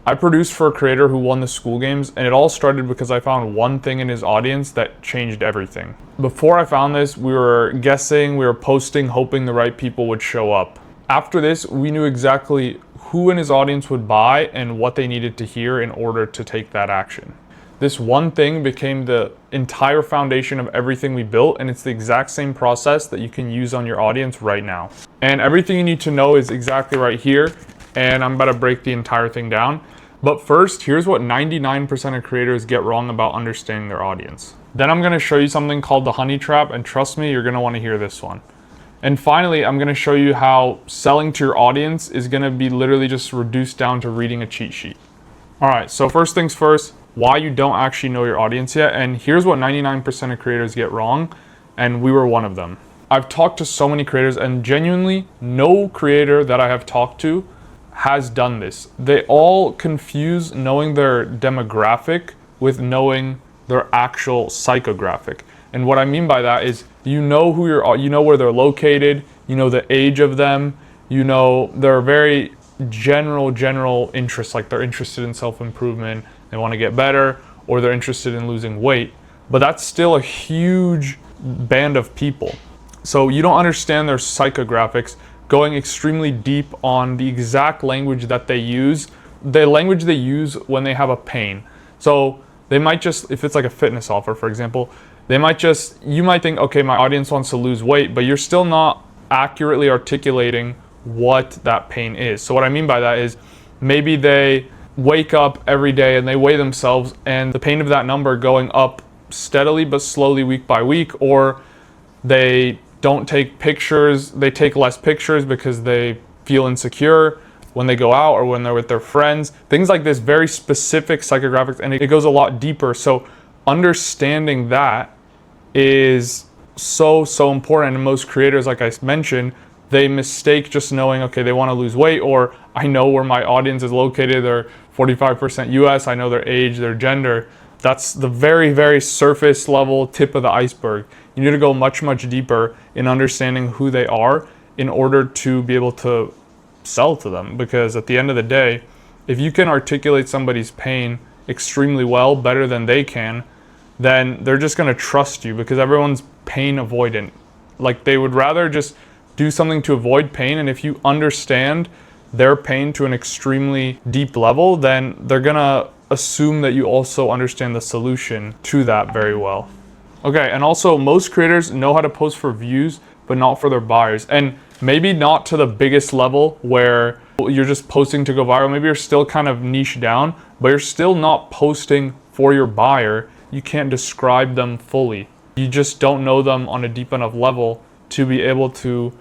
I produced for a creator who won the Skool games, and it all started because I found one thing in his audience that changed everything. Before I found this, we were guessing, we were posting, hoping the right people would show up. After this, we knew exactly who in his audience would buy and what they needed to hear in order to take that action. This one thing became the entire foundation of everything we built, and it's the exact same process that you can use on your audience right now. And everything you need to know is exactly right here, and I'm about to break the entire thing down. But first, here's what 99% of creators get wrong about understanding their audience. Then I'm gonna show you something called the honey trap, and trust me, you're gonna wanna hear this one. And finally, I'm gonna show you how selling to your audience is gonna be literally just reduced down to reading a cheat sheet. All right, so first things first, why you don't actually know your audience yet. And here's what 99% of creators get wrong, and we were one of them. I've talked to so many creators, and genuinely, no creator that I have talked to has done this. They all confuse knowing their demographic with knowing their actual psychographic. And what I mean by that is you know where they're located, you know the age of them, you know their very general interests, like they're interested in self-improvement, they want to get better, or they're interested in losing weight. But that's still a huge band of people. So you don't understand their psychographics, going extremely deep on the exact language that they use, the language they use when they have a pain. So they might just, if it's like a fitness offer, for example, you might think, okay, my audience wants to lose weight, but you're still not accurately articulating what that pain is. So what I mean by that is maybe they wake up every day and they weigh themselves, and the pain of that number going up steadily but slowly week by week, or they don't take pictures, they take less pictures because they feel insecure when they go out or when they're with their friends. Things like this, very specific psychographics, and it goes a lot deeper. So understanding that is so important. And most creators, like I mentioned, they mistake just knowing, okay, they want to lose weight, or I know where my audience is located, they're 45% US, I know their age, their gender. That's the very surface level tip of the iceberg. You need to go much deeper in understanding who they are in order to be able to sell to them. Because at the end of the day, if you can articulate somebody's pain extremely well, better than they can, then they're just going to trust you, because everyone's pain avoidant. Like, they would rather just do something to avoid pain, and if you understand their pain to an extremely deep level, then they're gonna assume that you also understand the solution to that very well. Okay, and also most creators know how to post for views, but not for their buyers. And maybe not to the biggest level where you're just posting to go viral. Maybe you're still kind of niche down, but you're still not posting for your buyer. You can't describe them fully. You just don't know them on a deep enough level to be able to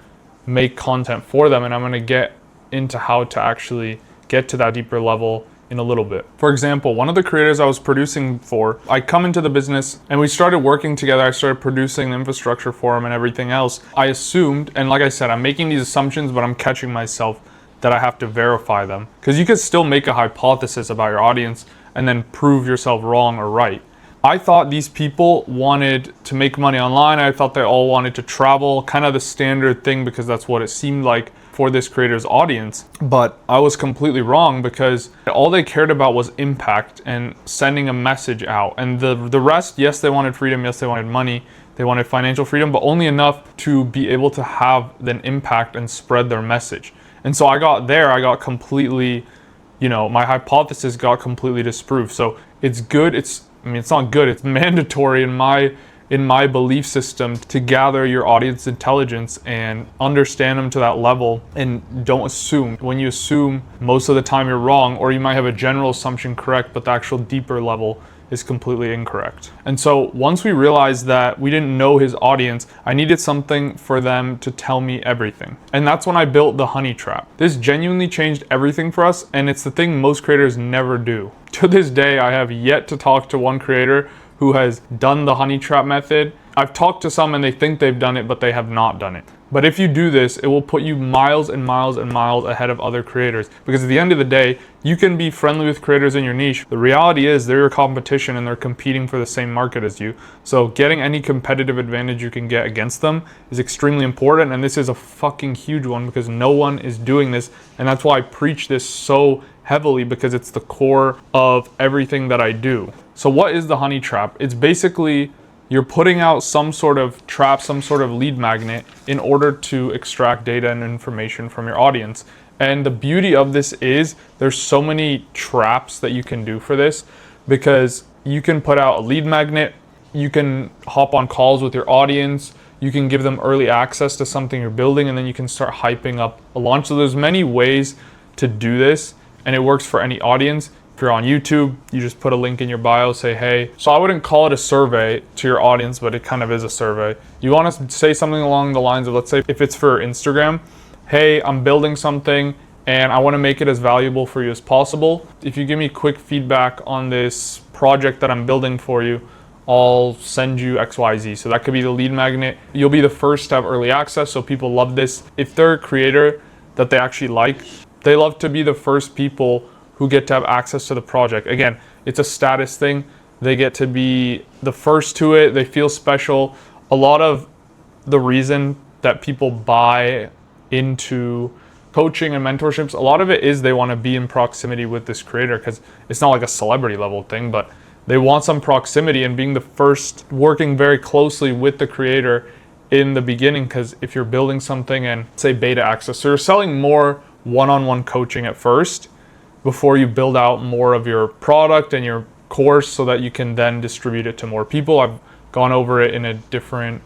make content for them. And I'm gonna get into how to actually get to that deeper level in a little bit. For example, one of the creators I was producing for, I come into the business and we started working together. I started producing the infrastructure for him and everything else. I assumed, and like I said, I'm making these assumptions, but I'm catching myself that I have to verify them. Because you could still make a hypothesis about your audience and then prove yourself wrong or right. I thought these people wanted to make money online. I thought they all wanted to travel, kind of the standard thing, because that's what it seemed like for this creator's audience. But I was completely wrong, because all they cared about was impact and sending a message out. And the rest, yes, they wanted freedom, yes, they wanted money, they wanted financial freedom, but only enough to be able to have an impact and spread their message. And so I got completely, my hypothesis got completely disproved. So it's good, it's not good, it's mandatory in my belief system to gather your audience intelligence and understand them to that level, and don't assume. When you assume, most of the time you're wrong, or you might have a general assumption correct, but the actual deeper level is completely incorrect. And so once we realized that we didn't know his audience, I needed something for them to tell me everything. And that's when I built the honey trap. This genuinely changed everything for us, and it's the thing most creators never do. To this day, I have yet to talk to one creator who has done the honey trap method. I've talked to some and they think they've done it, but they have not done it. But if you do this, it will put you miles and miles ahead of other creators. Because at the end of the day, you can be friendly with creators in your niche. The reality is they're your competition and they're competing for the same market as you. So getting any competitive advantage you can get against them is extremely important. And this is a fucking huge one, because no one is doing this. And that's why I preach this so heavily because it's the core of everything that I do. So what is the honey trap? It's basically you're putting out some sort of trap, some sort of lead magnet in order to extract data and information from your audience. And the beauty of this is there's so many traps that you can do for this, because you can put out a lead magnet, you can hop on calls with your audience, you can give them early access to something you're building, and then you can start hyping up a launch. So there's many ways to do this, and it works for any audience. If you're on YouTube, you just put a link in your bio, say, hey. So I wouldn't call it a survey to your audience, but it kind of is a survey. You want to say something along the lines of, let's say if it's for Instagram, hey, I'm building something and I want to make it as valuable for you as possible. If you give me quick feedback on this project that I'm building for you, I'll send you XYZ. So that could be the lead magnet. You'll be the first to have early access, so people love this. If they're a creator that they actually like, they love to be the first people who get to have access to the project. Again, it's a status thing. They get to be the first to it. They feel special. A lot of the reason that people buy into coaching and mentorships, a lot of it is they want to be in proximity with this creator, because it's not like a celebrity level thing, but they want some proximity and being the first, working very closely with the creator in the beginning. Because if you're building something and say beta access, so you're selling more one-on-one coaching at first before you build out more of your product and your course so that you can then distribute it to more people. I've gone over it in a different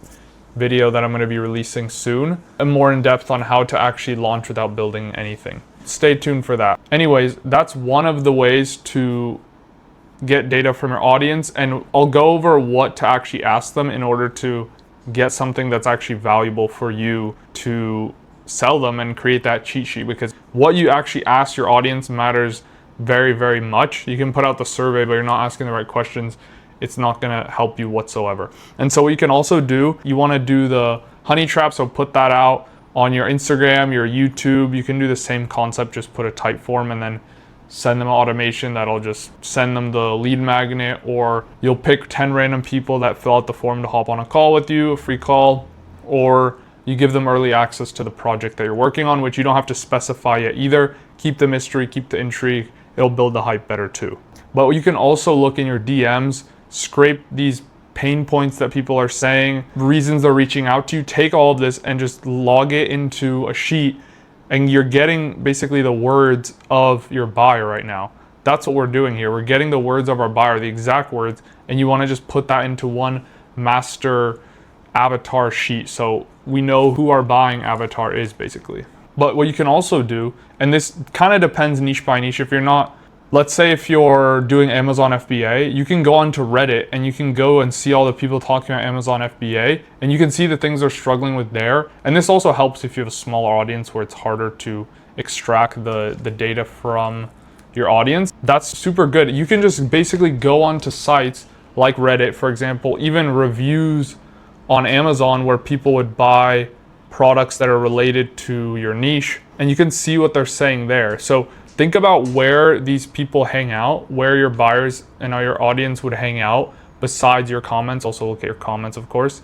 video that I'm going to be releasing soon, and more in depth on how to actually launch without building anything. Stay tuned for that. Anyways, that's one of the ways to get data from your audience, and I'll go over what to actually ask them in order to get something that's actually valuable for you to sell them and create that cheat sheet, because what you actually ask your audience matters very, very much. You can put out the survey, but you're not asking the right questions, it's not going to help you whatsoever. And so what you can also do, you want to do the honey trap, so put that out on your Instagram, your YouTube. You can do the same concept, just put a type form and then send them an automation that'll just send them the lead magnet, or you'll pick 10 random people that fill out the form to hop on a call with you, a free call, or you give them early access to the project that you're working on, which you don't have to specify yet either. Keep the mystery, keep the intrigue. It'll build the hype better too. But you can also look in your DMs, scrape these pain points that people are saying, reasons they're reaching out to you, take all of this and just log it into a sheet, and you're getting basically the words of your buyer right now. That's what we're doing here. We're getting the words of our buyer, the exact words, and you want to just put that into one master avatar sheet so we know who our buying avatar is basically. But what you can also do, and this kind of depends niche by niche, if you're not, let's say if you're doing Amazon FBA, you can go onto Reddit and you can go and see all the people talking about Amazon FBA, and you can see the things they're struggling with there. And this also helps if you have a smaller audience where it's harder to extract the data from your audience. That's super good. You can just basically go onto sites like Reddit, for example, even reviews on Amazon where people would buy products that are related to your niche, and you can see what they're saying there. So think about where these people hang out, where your buyers and your audience would hang out besides your comments. Also look at your comments, of course,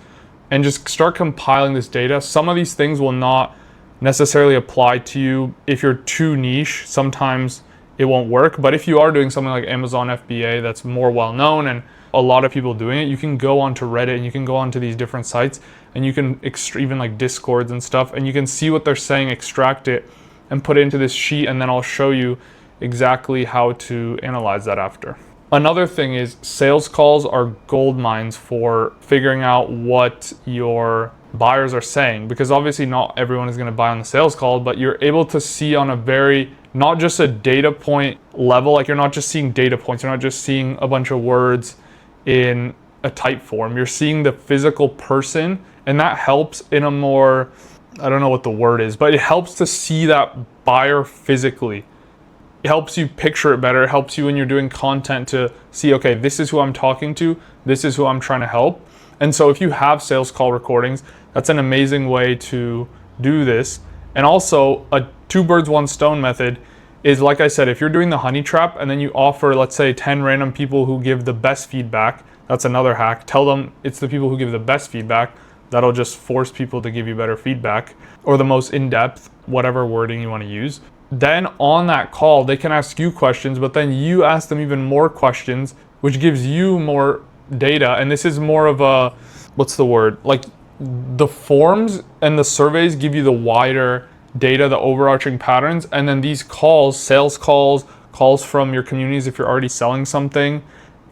and just start compiling this data. Some of these things will not necessarily apply to you if you're too niche. Sometimes it won't work, but if you are doing something like Amazon FBA that's more well known and a lot of people doing it, you can go onto Reddit and you can go onto these different sites, and you can even like Discords and stuff, and you can see what they're saying, extract it and put it into this sheet, and then I'll show you exactly how to analyze that after. Another thing is sales calls are gold mines for figuring out what your buyers are saying, because obviously not everyone is going to buy on the sales call, but you're able to see on a very, not just a data point level, like you're not just seeing data points, you're not just seeing a bunch of words in a type form, you're seeing the physical person, and that helps in a more, I don't know what the word is, but it helps to see that buyer physically. It helps you picture it better. It helps you when you're doing content to see, okay, this is who I'm talking to, this is who I'm trying to help. And so if you have sales call recordings, that's an amazing way to do this. And also a two birds, one stone method is, like I said, if you're doing the honey trap and then you offer, let's say 10 random people who give the best feedback, that's another hack. Tell them it's the people who give the best feedback. That'll just force people to give you better feedback, or the most in-depth, whatever wording you want to use. Then on that call, they can ask you questions, but then you ask them even more questions, which gives you more data. And this is more of a, what's the word? Like the forms and the surveys give you the wider data, the overarching patterns. And then these calls, sales calls, calls from your communities, if you're already selling something,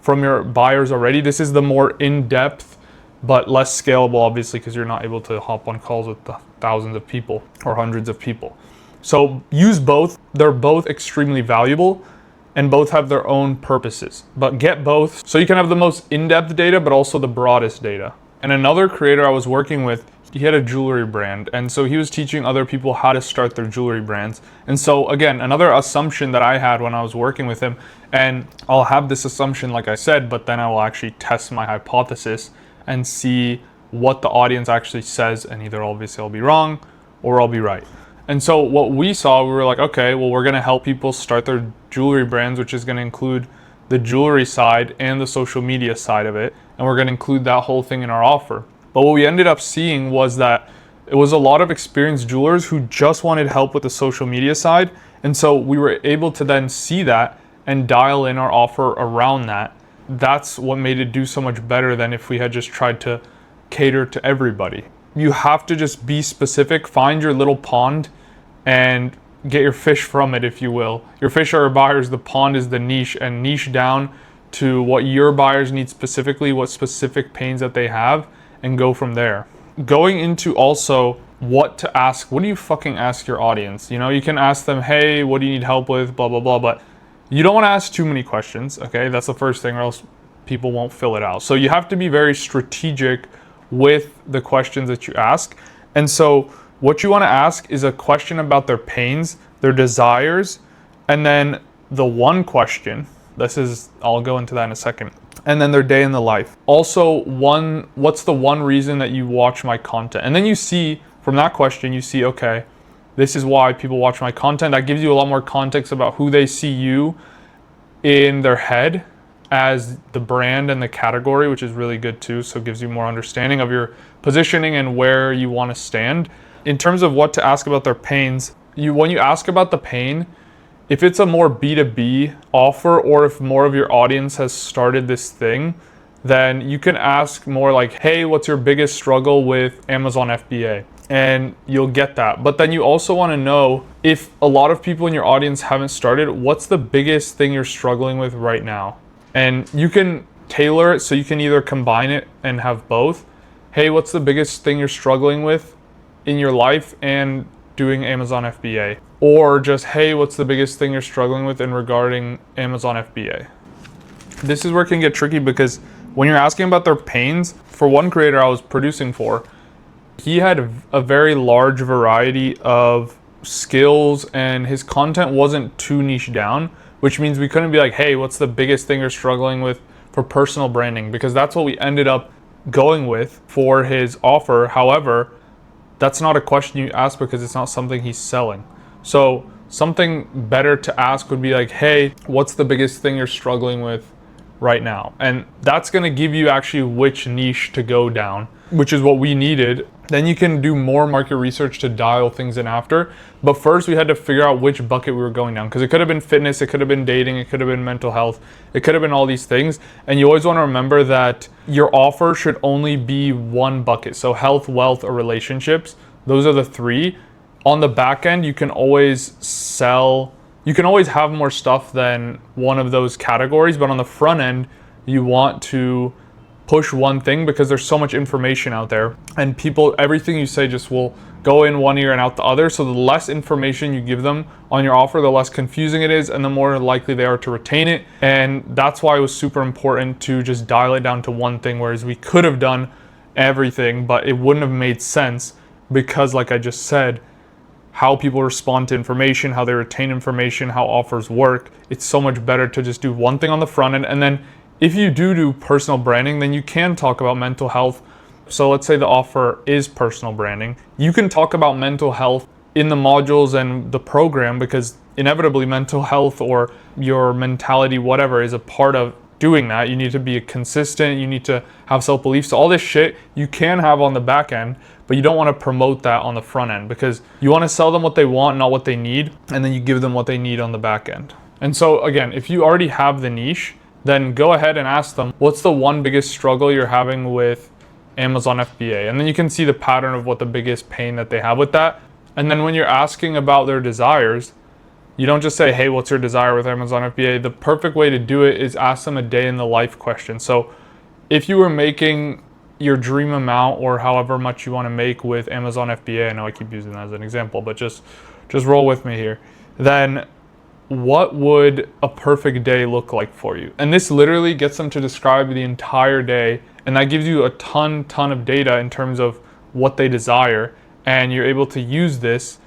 from your buyers already, this is the more in-depth, but less scalable, obviously, because you're not able to hop on calls with thousands of people or hundreds of people. So use both. They're both extremely valuable and both have their own purposes, but get both so you can have the most in-depth data, but also the broadest data. And another creator I was working with, he had a jewelry brand. And so he was teaching other people how to start their jewelry brands. And so again, another assumption that I had when I was working with him, and I'll have this assumption, like I said, but then I will actually test my hypothesis and see what the audience actually says. And either obviously I'll be wrong or I'll be right. And so what we saw, we were like, okay, well, we're going to help people start their jewelry brands, which is going to include the jewelry side and the social media side of it. And we're going to include that whole thing in our offer. But what we ended up seeing was that it was a lot of experienced jewelers who just wanted help with the social media side. And so we were able to then see that and dial in our offer around that. That's what made it do so much better than if we had just tried to cater to everybody. You have to just be specific, find your little pond and get your fish from it, if you will. Your fish are your buyers, the pond is the niche, and niche down to what your buyers need specifically, what specific pains that they have, and go from there. Going into also what to ask. What do you fucking ask your audience? You know, you can ask them, hey, what do you need help with, blah, blah, blah, but you don't want to ask too many questions, okay? That's the first thing, or else people won't fill it out. So you have to be very strategic with the questions that you ask. And so what you want to ask is a question about their pains, their desires, and then the one question, I'll go into that in a second, and then their day in the life. Also, what's the one reason that you watch my content? And then you see, from that question, you see, okay, this is why people watch my content. That gives you a lot more context about who they see you in their head as the brand and the category, which is really good too. So it gives you more understanding of your positioning and where you want to stand. In terms of what to ask about their pains, when you ask about the pain, if it's a more B2B offer, or if more of your audience has started this thing, then you can ask more like, hey, what's your biggest struggle with Amazon FBA? And you'll get that. But then you also want to know, if a lot of people in your audience haven't started, what's the biggest thing you're struggling with right now? And you can tailor it so you can either combine it and have both. Hey, what's the biggest thing you're struggling with in your life and doing Amazon FBA? Or just, hey, what's the biggest thing you're struggling with in regarding Amazon FBA? This is where it can get tricky, because when you're asking about their pains, for one creator I was producing for, he had a very large variety of skills and his content wasn't too niche down, which means we couldn't be like, hey, what's the biggest thing you're struggling with for personal branding? Because that's what we ended up going with for his offer. However, that's not a question you ask because it's not something he's selling. So something better to ask would be like, hey, what's the biggest thing you're struggling with right now? And that's going to give you actually which niche to go down, which is what we needed. Then you can do more market research to dial things in after. But first we had to figure out which bucket we were going down, because it could have been fitness, it could have been dating, it could have been mental health, it could have been all these things. And you always want to remember that your offer should only be one bucket. So health, wealth, or relationships. Those are the three. On the back end, you can always have more stuff than one of those categories, but on the front end, you want to push one thing because there's so much information out there, and everything you say just will go in one ear and out the other. So the less information you give them on your offer, the less confusing it is, and the more likely they are to retain it. And that's why it was super important to just dial it down to one thing, whereas we could have done everything, but it wouldn't have made sense, because like I just said, how people respond to information, how they retain information, how offers work. It's so much better to just do one thing on the front end. And then if you do personal branding, then you can talk about mental health. So let's say the offer is personal branding. You can talk about mental health in the modules and the program, because inevitably mental health or your mentality, whatever, is a part of doing that. You need to be consistent. You need to have self-belief. So all this shit you can have on the back end, but you don't want to promote that on the front end because you want to sell them what they want, not what they need. And then you give them what they need on the back end. And so again, if you already have the niche, then go ahead and ask them, what's the one biggest struggle you're having with Amazon FBA? And then you can see the pattern of what the biggest pain that they have with that. And then when you're asking about their desires, you don't just say, hey, what's your desire with Amazon FBA? The perfect way to do it is ask them a day in the life question. So if you were making your dream amount or however much you want to make with Amazon FBA, I know I keep using that as an example, but just roll with me here, then what would a perfect day look like for you? And this literally gets them to describe the entire day, and that gives you a ton of data in terms of what they desire, and you're able to use this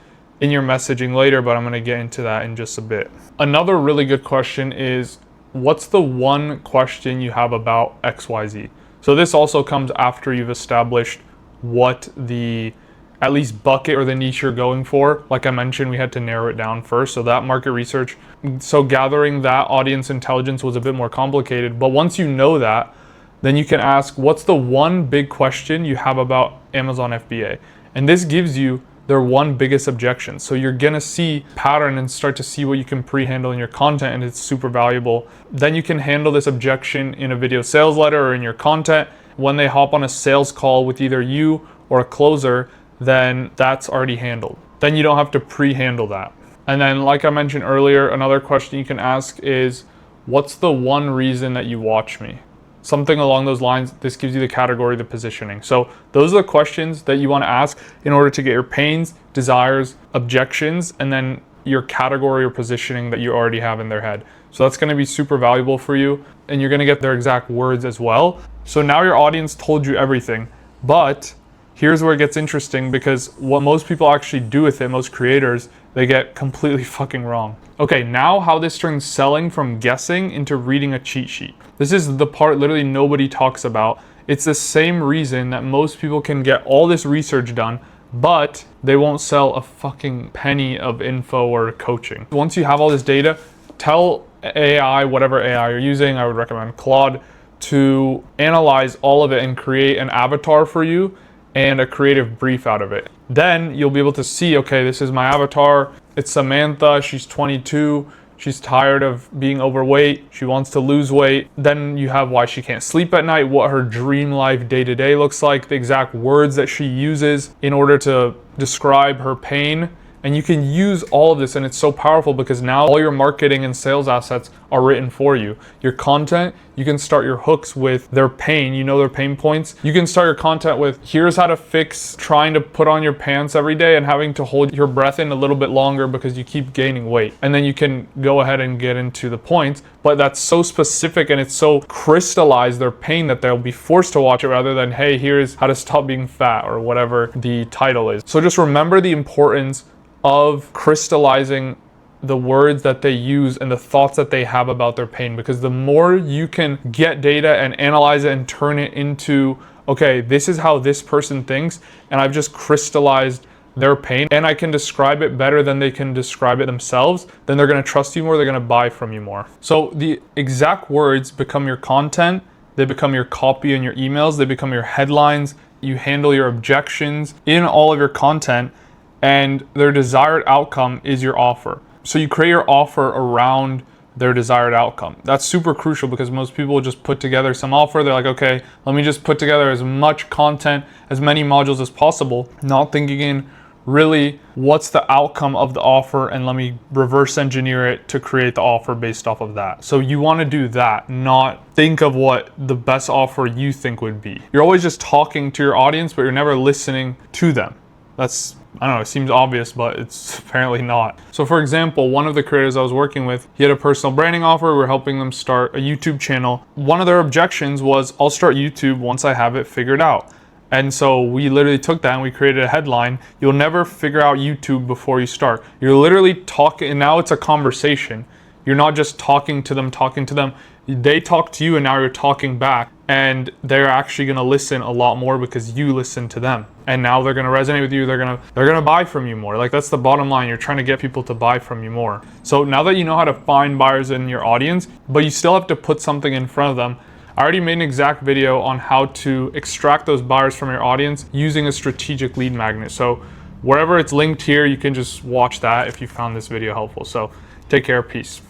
in your messaging later, but I'm going to get into that in just a bit. Another really good question is, what's the one question you have about XYZ? So this also comes after you've established what the at least bucket or the niche you're going for. Like I mentioned, we had to narrow it down first. So that market research, so gathering that audience intelligence was a bit more complicated. But once you know that, then you can ask, what's the one big question you have about Amazon FBA? And this gives you their one biggest objection. So you're gonna see pattern and start to see what you can pre-handle in your content, and it's super valuable. Then you can handle this objection in a video sales letter or in your content. When they hop on a sales call with either you or a closer, then that's already handled. Then you don't have to pre-handle that. And then like I mentioned earlier, another question you can ask is, what's the one reason that you watch me? Something along those lines. This gives you the category, the positioning. So those are the questions that you want to ask in order to get your pains, desires, objections, and then your category or positioning that you already have in their head. So that's going to be super valuable for you, and you're going to get their exact words as well. So now your audience told you everything, but here's where it gets interesting, because what most people actually do with it, most creators, they get completely fucking wrong. Okay, now how this turns selling from guessing into reading a cheat sheet. This is the part literally nobody talks about. It's the same reason that most people can get all this research done, but they won't sell a fucking penny of info or coaching. Once you have all this data, tell AI, whatever AI you're using, I would recommend Claude, to analyze all of it and create an avatar for you and a creative brief out of it. Then you'll be able to see, okay, this is my avatar. It's Samantha, she's 22. She's tired of being overweight. She wants to lose weight. Then you have why she can't sleep at night, what her dream life day-to-day looks like, the exact words that she uses in order to describe her pain. And you can use all of this, and it's so powerful because now all your marketing and sales assets are written for you. Your content, you can start your hooks with their pain, you know their pain points. You can start your content with, here's how to fix trying to put on your pants every day and having to hold your breath in a little bit longer because you keep gaining weight. And then you can go ahead and get into the points, but that's so specific and it's so crystallized, their pain, that they'll be forced to watch it rather than, hey, here's how to stop being fat or whatever the title is. So just remember the importance of crystallizing the words that they use and the thoughts that they have about their pain, because the more you can get data and analyze it and turn it into, okay, this is how this person thinks, and I've just crystallized their pain and I can describe it better than they can describe it themselves, then they're going to trust you more, they're going to buy from you more. So the exact words become your content, they become your copy in your emails, they become your headlines, you handle your objections in all of your content, and their desired outcome is your offer. So you create your offer around their desired outcome. That's super crucial because most people will just put together some offer. They're like, okay, let me just put together as much content, as many modules as possible, not thinking in really what's the outcome of the offer, and let me reverse engineer it to create the offer based off of that. So you want to do that, not think of what the best offer you think would be. You're always just talking to your audience, but you're never listening to them. That's, I don't know, it seems obvious, but it's apparently not. So for example, one of the creators I was working with, he had a personal branding offer. We were helping them start a YouTube channel. One of their objections was, I'll start YouTube once I have it figured out. And so we literally took that and we created a headline. You'll never figure out YouTube before you start. You're literally talking, and now it's a conversation. You're not just talking to them. They talk to you and now you're talking back, and they're actually gonna listen a lot more because you listen to them. and now they're going to resonate with you. They're going to buy from you more. Like, that's the bottom line. You're trying to get people to buy from you more. So now that you know how to find buyers in your audience, but you still have to put something in front of them, I already made an exact video on how to extract those buyers from your audience using a strategic lead magnet. So wherever it's linked here, you can just watch that if you found this video helpful. So take care, peace.